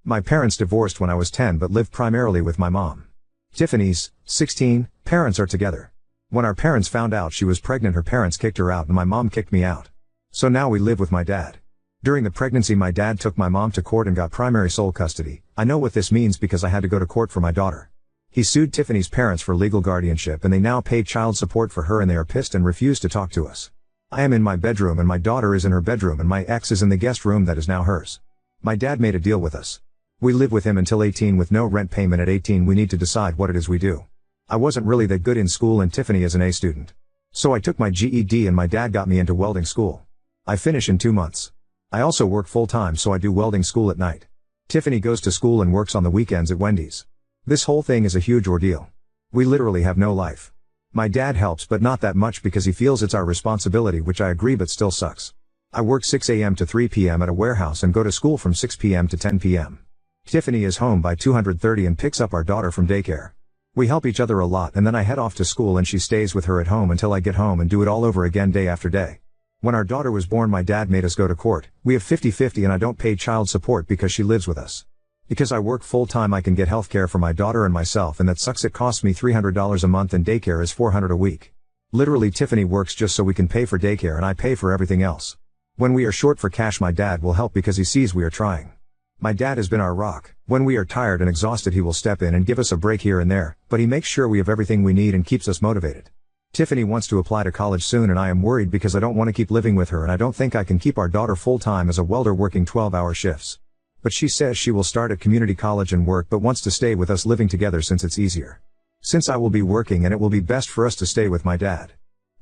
My parents divorced when I was 10 but lived primarily with my mom. Tiffany's, 16, parents are together. When our parents found out she was pregnant, her parents kicked her out and my mom kicked me out. So now we live with my dad. During the pregnancy my dad took my mom to court and got primary sole custody. I know what this means because I had to go to court for my daughter. He sued Tiffany's parents for legal guardianship and they now pay child support for her and they are pissed and refuse to talk to us. I am in my bedroom and my daughter is in her bedroom and my ex is in the guest room that is now hers. My dad made a deal with us. We live with him until 18 with no rent payment. At 18 we need to decide what it is we do. I wasn't really that good in school and Tiffany is an A student. So I took my GED and my dad got me into welding school. I finish in 2 months. I also work full-time so I do welding school at night. Tiffany goes to school and works on the weekends at Wendy's. This whole thing is a huge ordeal. We literally have no life. My dad helps but not that much because he feels it's our responsibility, which I agree but still sucks. I work 6 a.m. to 3 p.m. at a warehouse and go to school from 6 p.m. to 10 p.m. Tiffany is home by 2:30 and picks up our daughter from daycare. We help each other a lot and then I head off to school and she stays with her at home until I get home and do it all over again day after day. When our daughter was born my dad made us go to court. We have 50-50 and I don't pay child support because she lives with us. Because I work full-time I can get healthcare for my daughter and myself and that sucks. It costs me $300 a month and daycare is $400 a week. Literally Tiffany works just so we can pay for daycare and I pay for everything else. When we are short for cash my dad will help because he sees we are trying. My dad has been our rock. When we are tired and exhausted he will step in and give us a break here and there, but he makes sure we have everything we need and keeps us motivated. Tiffany wants to apply to college soon and I am worried because I don't want to keep living with her and I don't think I can keep our daughter full-time as a welder working 12-hour shifts. But she says she will start at community college and work but wants to stay with us living together since it's easier. Since I will be working and it will be best for us to stay with my dad.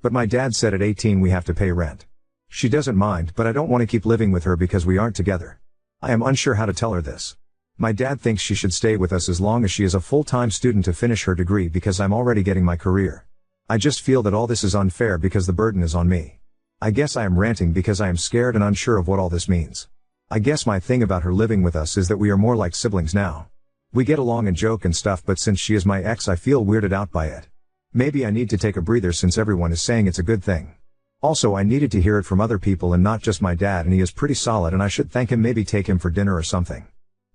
But my dad said at 18 we have to pay rent. She doesn't mind but I don't want to keep living with her because we aren't together. I am unsure how to tell her this. My dad thinks she should stay with us as long as she is a full-time student to finish her degree because I'm already getting my career. I just feel that all this is unfair because the burden is on me. I guess I am ranting because I am scared and unsure of what all this means. I guess my thing about her living with us is that we are more like siblings now. We get along and joke and stuff but since she is my ex I feel weirded out by it. Maybe I need to take a breather since everyone is saying it's a good thing. Also I needed to hear it from other people and not just my dad and he is pretty solid and I should thank him, maybe take him for dinner or something.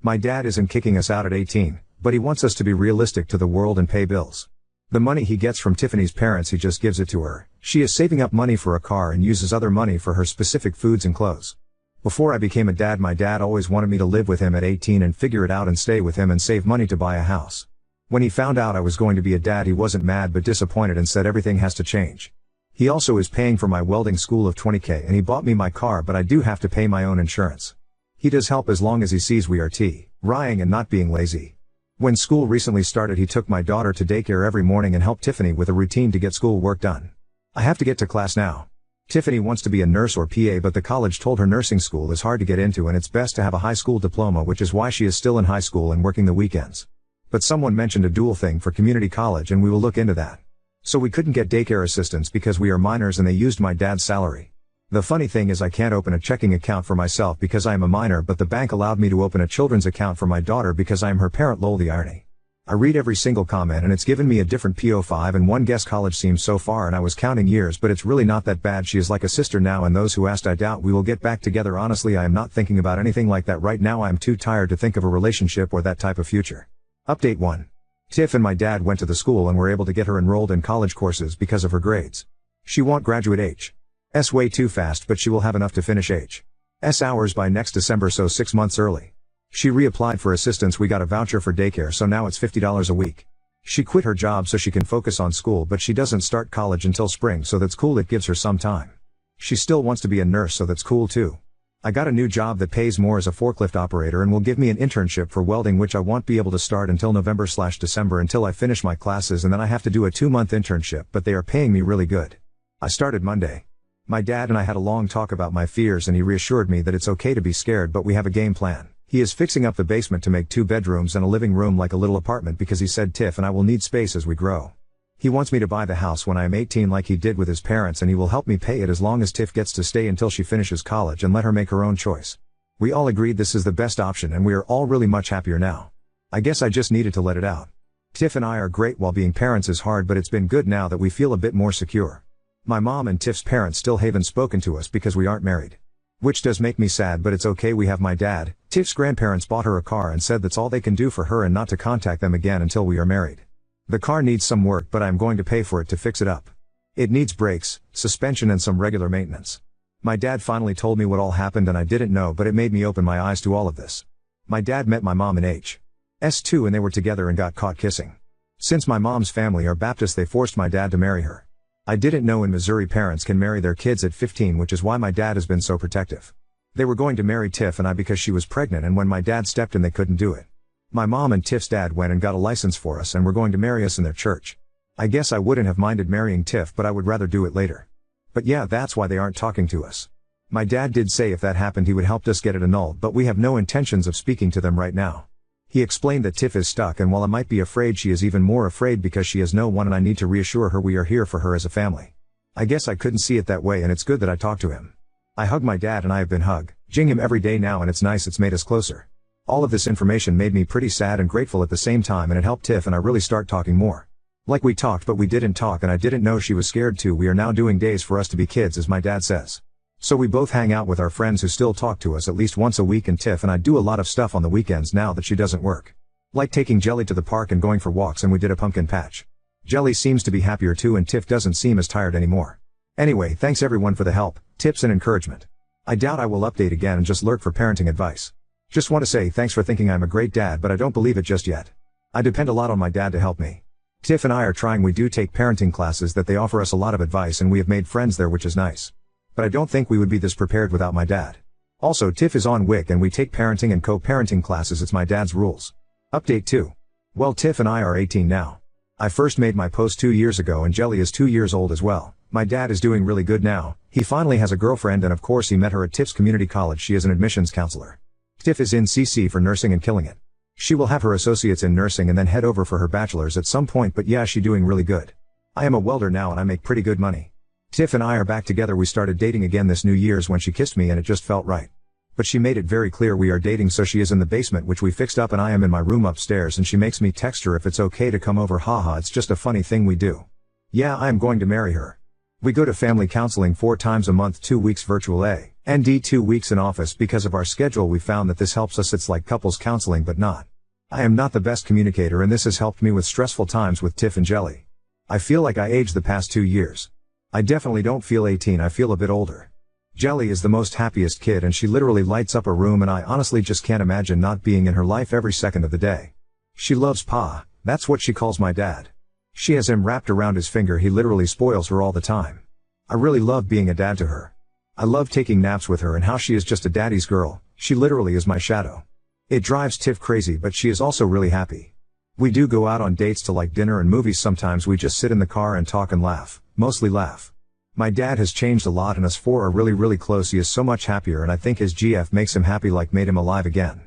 My dad isn't kicking us out at 18, but he wants us to be realistic to the world and pay bills. The money he gets from Tiffany's parents he just gives it to her. She is saving up money for a car and uses other money for her specific foods and clothes. Before I became a dad my dad always wanted me to live with him at 18 and figure it out and stay with him and save money to buy a house. When he found out I was going to be a dad he wasn't mad but disappointed and said everything has to change. He also is paying for my welding school of $20,000 and he bought me my car but I do have to pay my own insurance. He does help as long as he sees we are trying and not being lazy. When school recently started he took my daughter to daycare every morning and helped Tiffany with a routine to get school work done. I have to get to class now. Tiffany wants to be a nurse or PA but the college told her nursing school is hard to get into and it's best to have a high school diploma, which is why she is still in high school and working the weekends. But someone mentioned a dual thing for community college and we will look into that. So we couldn't get daycare assistance because we are minors and they used my dad's salary. The funny thing is I can't open a checking account for myself because I am a minor but the bank allowed me to open a children's account for my daughter because I am her parent. Lol, the irony. I read every single comment and it's given me a different PO5 and one guess college seems so far and I was counting years but it's really not that bad. She is like a sister now and those who asked I doubt we will get back together. Honestly I am not thinking about anything like that right now. I am too tired to think of a relationship or that type of future. Update 1. Tiff and my dad went to the school and were able to get her enrolled in college courses because of her grades. She won't graduate H.S. way too fast but she will have enough to finish H.S. hours by next December, so 6 months early. She reapplied for assistance. We got a voucher for daycare so now it's $50 a week. She quit her job so she can focus on school but she doesn't start college until spring so that's cool, it gives her some time. She still wants to be a nurse so that's cool too. I got a new job that pays more as a forklift operator and will give me an internship for welding which I won't be able to start until November/December until I finish my classes and then I have to do a 2-month internship but they are paying me really good. I started Monday. My dad and I had a long talk about my fears and he reassured me that it's okay to be scared but we have a game plan. He is fixing up the basement to make 2 bedrooms and a living room like a little apartment because he said Tiff and I will need space as we grow. He wants me to buy the house when I am 18 like he did with his parents and he will help me pay it as long as Tiff gets to stay until she finishes college and let her make her own choice. We all agreed this is the best option and we are all really much happier now. I guess I just needed to let it out. Tiff and I are great while being parents is hard but it's been good now that we feel a bit more secure. My mom and Tiff's parents still haven't spoken to us because we aren't married. Which does make me sad, but it's okay, we have my dad. Tiff's grandparents bought her a car and said that's all they can do for her and not to contact them again until we are married. The car needs some work, but I'm going to pay for it to fix it up. It needs brakes, suspension and some regular maintenance. My dad finally told me what all happened and I didn't know, but it made me open my eyes to all of this. My dad met my mom in HS2 and they were together and got caught kissing. Since my mom's family are Baptist, they forced my dad to marry her. I didn't know in Missouri parents can marry their kids at 15, which is why my dad has been so protective. They were going to marry Tiff and I because she was pregnant, and when my dad stepped in they couldn't do it. My mom and Tiff's dad went and got a license for us and were going to marry us in their church. I guess I wouldn't have minded marrying Tiff, but I would rather do it later. But yeah, that's why they aren't talking to us. My dad did say if that happened he would help us get it annulled, but we have no intentions of speaking to them right now. He explained that Tiff is stuck, and while I might be afraid, she is even more afraid because she has no one and I need to reassure her we are here for her as a family. I guess I couldn't see it that way, and it's good that I talked to him. I hug my dad and I have been hugging him every day now, and it's nice, it's made us closer. All of this information made me pretty sad and grateful at the same time, and it helped Tiff and I really start talking more. Like we talked but we didn't talk, and I didn't know she was scared too. We are now doing days for us to be kids, as my dad says. So we both hang out with our friends who still talk to us at least once a week, and Tiff and I do a lot of stuff on the weekends now that she doesn't work. Like taking Jelly to the park and going for walks, and we did a pumpkin patch. Jelly seems to be happier too, and Tiff doesn't seem as tired anymore. Anyway, thanks everyone for the help, tips and encouragement. I doubt I will update again and just lurk for parenting advice. Just want to say thanks for thinking I'm a great dad, but I don't believe it just yet. I depend a lot on my dad to help me. Tiff and I are trying. We do take parenting classes that they offer us a lot of advice, and we have made friends there, which is nice. But I don't think we would be this prepared without my dad. Also, Tiff is on WIC and we take parenting and co-parenting classes. It's my dad's rules. Update 2. Well, Tiff and I are 18 now. I first made my post 2 years ago and Jelly is 2 years old as well. My dad is doing really good now. He finally has a girlfriend, and of course he met her at Tiff's community college. She is an admissions counselor. Tiff is in CC for nursing and killing it. She will have her associates in nursing and then head over for her bachelor's at some point, but yeah, she doing really good. I am a welder now and I make pretty good money. Tiff and I are back together. We started dating again this New Year's when she kissed me and it just felt right. But she made it very clear we are dating, so she is in the basement, which we fixed up, and I am in my room upstairs, and she makes me text her if it's okay to come over. Haha, it's just a funny thing we do. Yeah, I am going to marry her. We go to family counseling 4 times a month, 2 weeks virtual and 2 weeks in office. Because of our schedule we found that this helps us. It's like couples counseling but not. I am not the best communicator, and this has helped me with stressful times with Tiff and Jelly. I feel like I aged the past 2 years. I definitely don't feel 18, I feel a bit older. Jelly is the most happiest kid and she literally lights up a room, and I honestly just can't imagine not being in her life every second of the day. She loves Pa, that's what she calls my dad. She has him wrapped around his finger. He literally spoils her all the time. I really love being a dad to her. I love taking naps with her and how she is just a daddy's girl. She literally is my shadow. It drives Tiff crazy, but she is also really happy. We do go out on dates to like dinner and movies. Sometimes we just sit in the car and talk and laugh, mostly laugh. My dad has changed a lot and us 4 are really close. He is so much happier and I think his GF makes him happy, like made him alive again.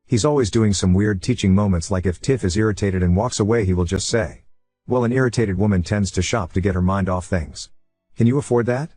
He's always doing some weird teaching moments, like if Tiff is irritated and walks away he will just say, well, an irritated woman tends to shop to get her mind off things. Can you afford that?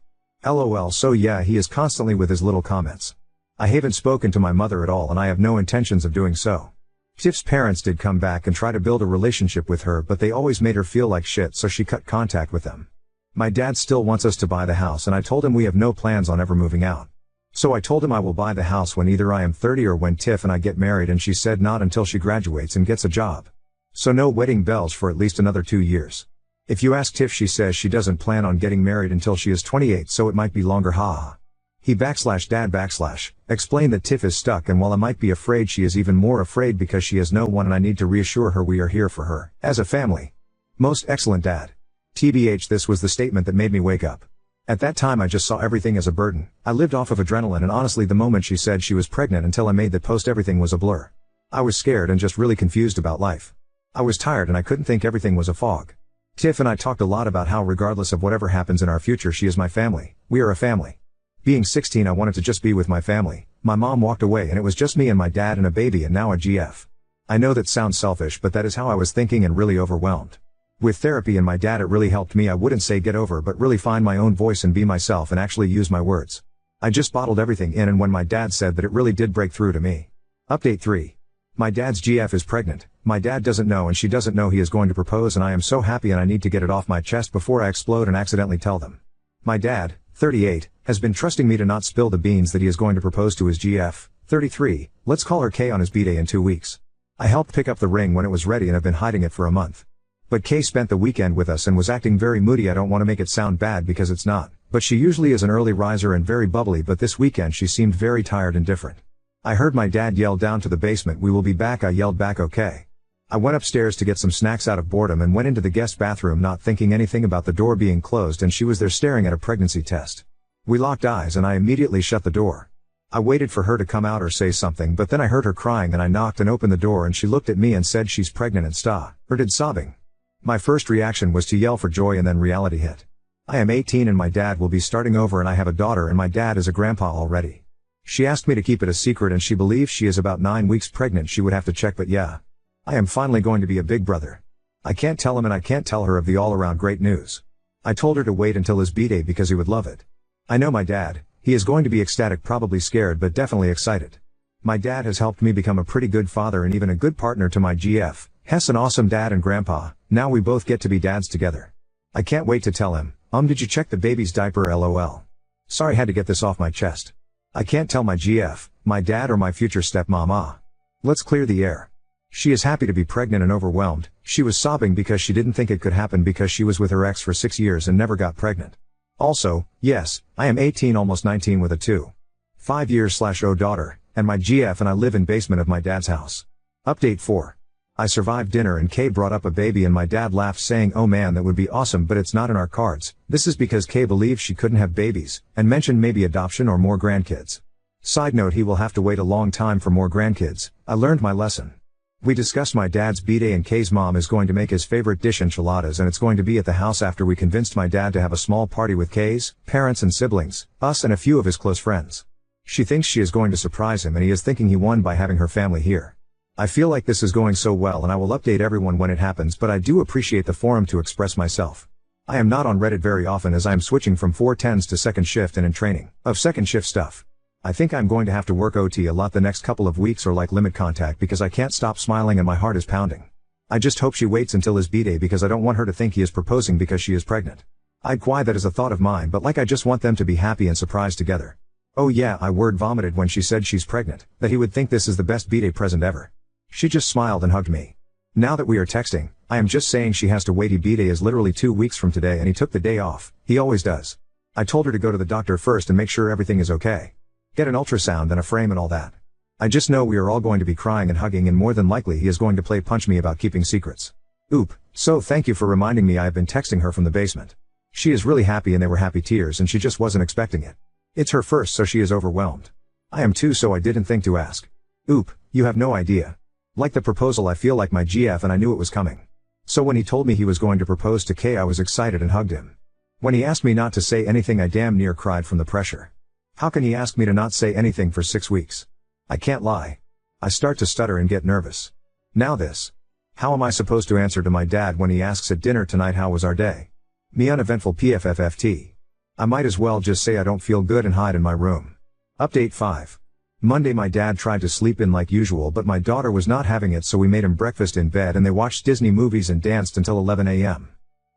LOL. So yeah, he is constantly with his little comments. I haven't spoken to my mother at all and I have no intentions of doing so. Tiff's parents did come back and try to build a relationship with her, but they always made her feel like shit, so she cut contact with them. My dad still wants us to buy the house and I told him we have no plans on ever moving out. So I told him I will buy the house when either I am 30 or when Tiff and I get married, and she said not until she graduates and gets a job. So no wedding bells for at least another 2 years. If you ask Tiff, she says she doesn't plan on getting married until she is 28, so it might be longer. Haha. He /dad/ explained that Tiff is stuck, and while I might be afraid, she is even more afraid because she has no one and I need to reassure her we are here for her, as a family. Most excellent dad. TBH, this was the statement that made me wake up. At that time I just saw everything as a burden. I lived off of adrenaline, and honestly the moment she said she was pregnant until I made that post everything was a blur. I was scared and just really confused about life. I was tired and I couldn't think, everything was a fog. Tiff and I talked a lot about how regardless of whatever happens in our future, she is my family. We are a family. Being 16 I wanted to just be with my family. My mom walked away and it was just me and my dad and a baby and now a GF. I know that sounds selfish, but that is how I was thinking and really overwhelmed. With therapy and my dad it really helped me. I wouldn't say get over, but really find my own voice and be myself and actually use my words. I just bottled everything in, and when my dad said that, it really did break through to me. Update 3. My dad's GF is pregnant. My dad doesn't know and she doesn't know he is going to propose, and I am so happy and I need to get it off my chest before I explode and accidentally tell them. My dad, 38, has been trusting me to not spill the beans that he is going to propose to his GF, 33, let's call her K, on his B-day in 2 weeks. I helped pick up the ring when it was ready and have been hiding it for a month. But K spent the weekend with us and was acting very moody. I don't want to make it sound bad because it's not, but she usually is an early riser and very bubbly, but this weekend she seemed very tired and different. I heard my dad yell down to the basement, "We will be back." I yelled back, "Okay." I went upstairs to get some snacks out of boredom and went into the guest bathroom not thinking anything about the door being closed, and she was there staring at a pregnancy test. We locked eyes and I immediately shut the door. I waited for her to come out or say something, but then I heard her crying and I knocked and opened the door and she looked at me and said she's pregnant and started sobbing. My first reaction was to yell for joy, and then reality hit. I am 18 and my dad will be starting over, and I have a daughter and my dad is a grandpa already. She asked me to keep it a secret and she believes she is about 9 weeks pregnant. She would have to check, but yeah. I am finally going to be a big brother. I can't tell him and I can't tell her of the all-around great news. I told her to wait until his B-day because he would love it. I know my dad, he is going to be ecstatic, probably scared but definitely excited. My dad has helped me become a pretty good father and even a good partner to my GF, Hess, an awesome dad and grandpa. Now we both get to be dads together. I can't wait to tell him, did you check the baby's diaper, LOL. Sorry, had to get this off my chest. I can't tell my GF, my dad or my future stepmama. Let's clear the air. She is happy to be pregnant and overwhelmed. She was sobbing because she didn't think it could happen because she was with her ex for 6 years and never got pregnant. Also, yes, I am 18, almost 19 with a 2.5 years/old daughter, and my GF and I live in basement of my dad's house. Update 4. I survived dinner and Kay brought up a baby and my dad laughed saying, "Oh man, that would be awesome, but it's not in our cards." This is because Kay believes she couldn't have babies, and mentioned maybe adoption or more grandkids. Side note, he will have to wait a long time for more grandkids. I learned my lesson. We discussed my dad's B-day and Kay's mom is going to make his favorite dish, enchiladas, and it's going to be at the house after we convinced my dad to have a small party with Kay's parents and siblings, us and a few of his close friends. She thinks she is going to surprise him and he is thinking he won by having her family here. I feel like this is going so well and I will update everyone when it happens, but I do appreciate the forum to express myself. I am not on Reddit very often as I am switching from 410s to second shift and in training of second shift stuff. I think I'm going to have to work OT a lot the next couple of weeks or like limit contact because I can't stop smiling and my heart is pounding. I just hope she waits until his B-day because I don't want her to think he is proposing because she is pregnant. I'd quite that is a thought of mine, but like I just want them to be happy and surprised together. Oh yeah, I word vomited when she said she's pregnant, that he would think this is the best B-day present ever. She just smiled and hugged me. Now that we are texting, I am just saying she has to wait. His B-day is literally 2 weeks from today and he took the day off. He always does. I told her to go to the doctor first and make sure everything is okay. Get an ultrasound and a frame and all that. I just know we are all going to be crying and hugging, and more than likely he is going to play punch me about keeping secrets. Oop, so thank you for reminding me. I have been texting her from the basement. She is really happy and they were happy tears and she just wasn't expecting it. It's her first so she is overwhelmed. I am too, so I didn't think to ask. Oop, you have no idea. Like the proposal, I feel like my GF and I knew it was coming. So when he told me he was going to propose to Kay, I was excited and hugged him. When he asked me not to say anything, I damn near cried from the pressure. How can he ask me to not say anything for 6 weeks? I can't lie. I start to stutter and get nervous. Now this. How am I supposed to answer to my dad when he asks at dinner tonight how was our day? Me uneventful PFFFT. I might as well just say I don't feel good and hide in my room. Update 5. Monday, my dad tried to sleep in like usual, but my daughter was not having it, so we made him breakfast in bed and they watched Disney movies and danced until 11 a.m.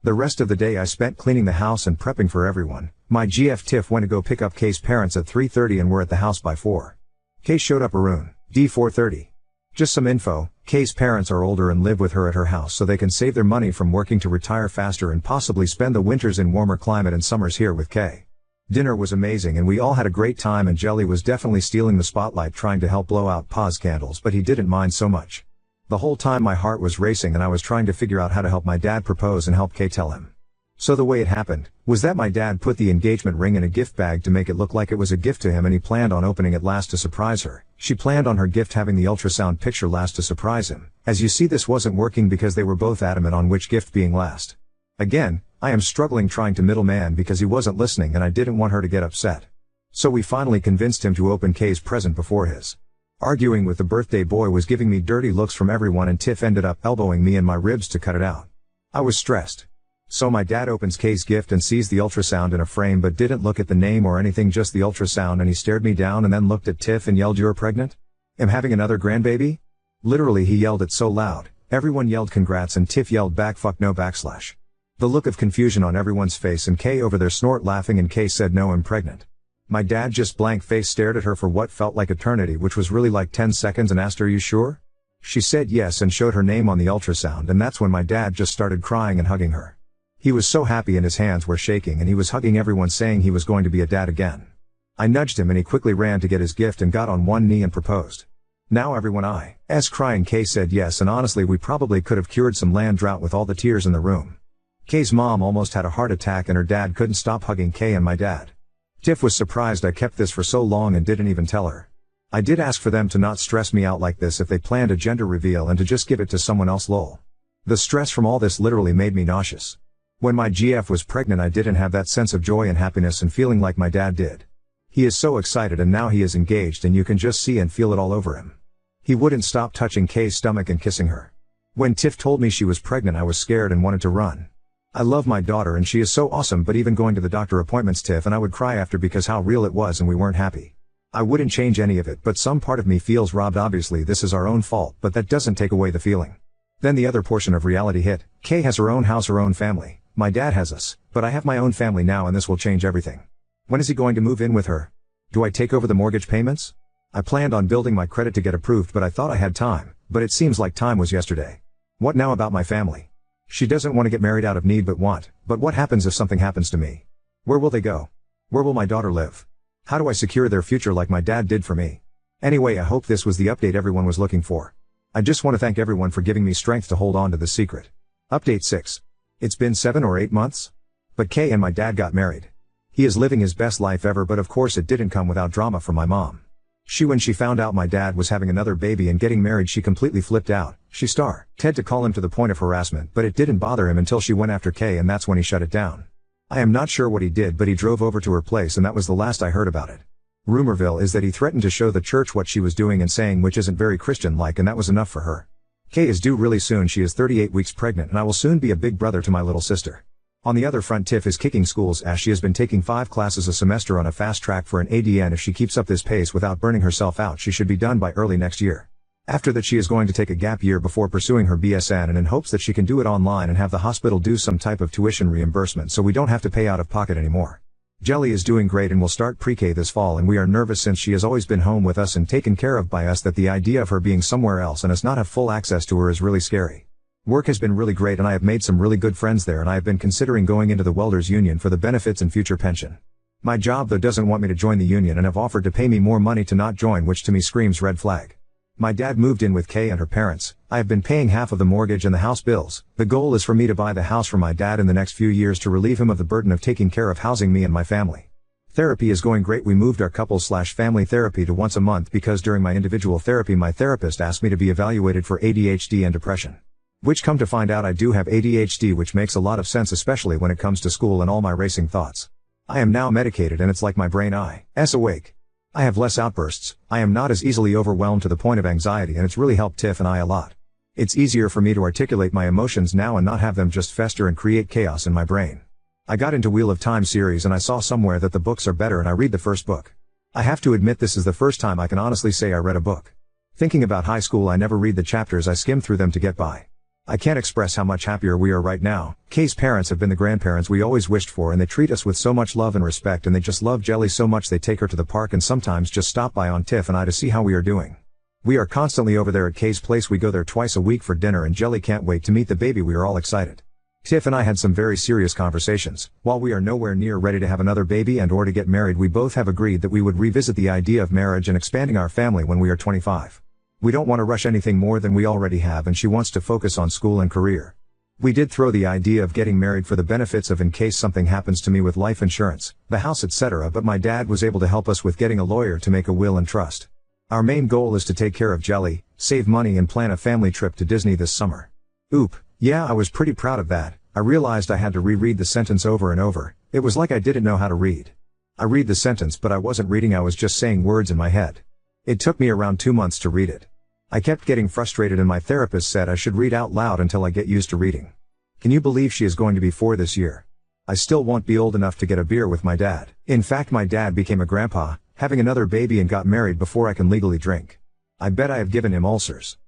The rest of the day I spent cleaning the house and prepping for everyone. My GF Tiff went to go pick up Kay's parents at 3:30 and were at the house by 4. Kay showed up around D4:30. Just some info, Kay's parents are older and live with her at her house so they can save their money from working to retire faster and possibly spend the winters in warmer climate and summers here with Kay. Dinner was amazing and we all had a great time, and Jelly was definitely stealing the spotlight trying to help blow out Pa's candles, but he didn't mind so much. The whole time my heart was racing and I was trying to figure out how to help my dad propose and help Kay tell him. So the way it happened was that my dad put the engagement ring in a gift bag to make it look like it was a gift to him, and he planned on opening it last to surprise her. She planned on her gift having the ultrasound picture last to surprise him. As you see, this wasn't working because they were both adamant on which gift being last. Again, I am struggling trying to middleman because he wasn't listening and I didn't want her to get upset. So we finally convinced him to open Kay's present before his. Arguing with the birthday boy was giving me dirty looks from everyone, and Tiff ended up elbowing me in my ribs to cut it out. I was stressed. So my dad opens Kay's gift and sees the ultrasound in a frame but didn't look at the name or anything, just the ultrasound, and he stared me down and then looked at Tiff and yelled, "You're pregnant? Am having another grandbaby?" Literally, he yelled it so loud, everyone yelled congrats and Tiff yelled back, "Fuck no /." The look of confusion on everyone's face and Kay over their snort laughing, and Kay said, "No, I'm pregnant." My dad just blank face stared at her for what felt like eternity, which was really like 10 seconds, and asked, "Are you sure?" She said yes and showed her name on the ultrasound, and that's when my dad just started crying and hugging her. He was so happy and his hands were shaking, and he was hugging everyone saying he was going to be a dad again. I nudged him and he quickly ran to get his gift and got on one knee and proposed. Now everyone I's crying. Kay said yes, and honestly we probably could have cured some land drought with all the tears in the room. Kay's mom almost had a heart attack and her dad couldn't stop hugging Kay and my dad. Tiff was surprised I kept this for so long and didn't even tell her. I did ask for them to not stress me out like this if they planned a gender reveal and to just give it to someone else, lol. The stress from all this literally made me nauseous. When my GF was pregnant I didn't have that sense of joy and happiness and feeling like my dad did. He is so excited, and now he is engaged and you can just see and feel it all over him. He wouldn't stop touching Kay's stomach and kissing her. When Tiff told me she was pregnant I was scared and wanted to run. I love my daughter and she is so awesome, but even going to the doctor appointments, Tiff and I would cry after because how real it was and we weren't happy. I wouldn't change any of it, but some part of me feels robbed. Obviously this is our own fault, but that doesn't take away the feeling. Then the other portion of reality hit. Kay has her own house, her own family. My dad has us, but I have my own family now and this will change everything. When is he going to move in with her? Do I take over the mortgage payments? I planned on building my credit to get approved, but I thought I had time, but it seems like time was yesterday. What now about my family? She doesn't want to get married out of need but what happens if something happens to me? Where will they go? Where will my daughter live? How do I secure their future like my dad did for me? Anyway, I hope this was the update everyone was looking for. I just want to thank everyone for giving me strength to hold on to the secret. Update 6. It's been 7 or 8 months? But Kay and my dad got married. He is living his best life ever, but of course it didn't come without drama from my mom. When she found out my dad was having another baby and getting married, she completely flipped out. She Ted to call him to the point of harassment, but it didn't bother him until she went after Kay, and that's when he shut it down. I am not sure what he did, but he drove over to her place and that was the last I heard about it. Rumorville is that he threatened to show the church what she was doing and saying, which isn't very Christian-like, and that was enough for her. Kay is due really soon. She is 38 weeks pregnant and I will soon be a big brother to my little sister. On the other front, Tiff is kicking school's ass. She has been taking 5 classes a semester on a fast track for an ADN. If she keeps up this pace without burning herself out, she should be done by early next year. After that she is going to take a gap year before pursuing her BSN, and in hopes that she can do it online and have the hospital do some type of tuition reimbursement so we don't have to pay out of pocket anymore. Jelly is doing great and will start pre-K this fall, and we are nervous since she has always been home with us and taken care of by us, that the idea of her being somewhere else and us not have full access to her is really scary. Work has been really great and I have made some really good friends there, and I have been considering going into the welders union for the benefits and future pension. My job though doesn't want me to join the union and have offered to pay me more money to not join, which to me screams red flag. My dad moved in with Kay and her parents. I have been paying half of the mortgage and the house bills. The goal is for me to buy the house for my dad in the next few years to relieve him of the burden of taking care of housing me and my family. Therapy is going great. We moved our couple/family therapy to once a month because during my individual therapy my therapist asked me to be evaluated for ADHD and depression. Which come to find out I do have ADHD, which makes a lot of sense, especially when it comes to school and all my racing thoughts. I am now medicated and it's like my brain is awake. I have less outbursts. I am not as easily overwhelmed to the point of anxiety, and it's really helped Tiff and I a lot. It's easier for me to articulate my emotions now and not have them just fester and create chaos in my brain. I got into Wheel of Time series and I saw somewhere that the books are better, and I read the first book. I have to admit this is the first time I can honestly say I read a book. Thinking about high school, I never read the chapters, I skim through them to get by. I can't express how much happier we are right now. Kay's parents have been the grandparents we always wished for, and they treat us with so much love and respect, and they just love Jelly so much they take her to the park and sometimes just stop by on Tiff and I to see how we are doing. We are constantly over there at Kay's place. We go there twice a week for dinner and Jelly can't wait to meet the baby. We are all excited. Tiff and I had some very serious conversations. While we are nowhere near ready to have another baby and or to get married, we both have agreed that we would revisit the idea of marriage and expanding our family when we are 25. We don't want to rush anything more than we already have, and she wants to focus on school and career. We did throw the idea of getting married for the benefits of in case something happens to me with life insurance, the house, etc., but my dad was able to help us with getting a lawyer to make a will and trust. Our main goal is to take care of Jelly, save money and plan a family trip to Disney this summer. Oop. Yeah, I was pretty proud of that. I realized I had to reread the sentence over and over. It was like I didn't know how to read. I read the sentence but I wasn't reading, I was just saying words in my head. It took me around 2 months to read it. I kept getting frustrated and my therapist said I should read out loud until I get used to reading. Can you believe she is going to be 4 this year? I still won't be old enough to get a beer with my dad. In fact, my dad became a grandpa, having another baby and got married before I can legally drink. I bet I have given him ulcers.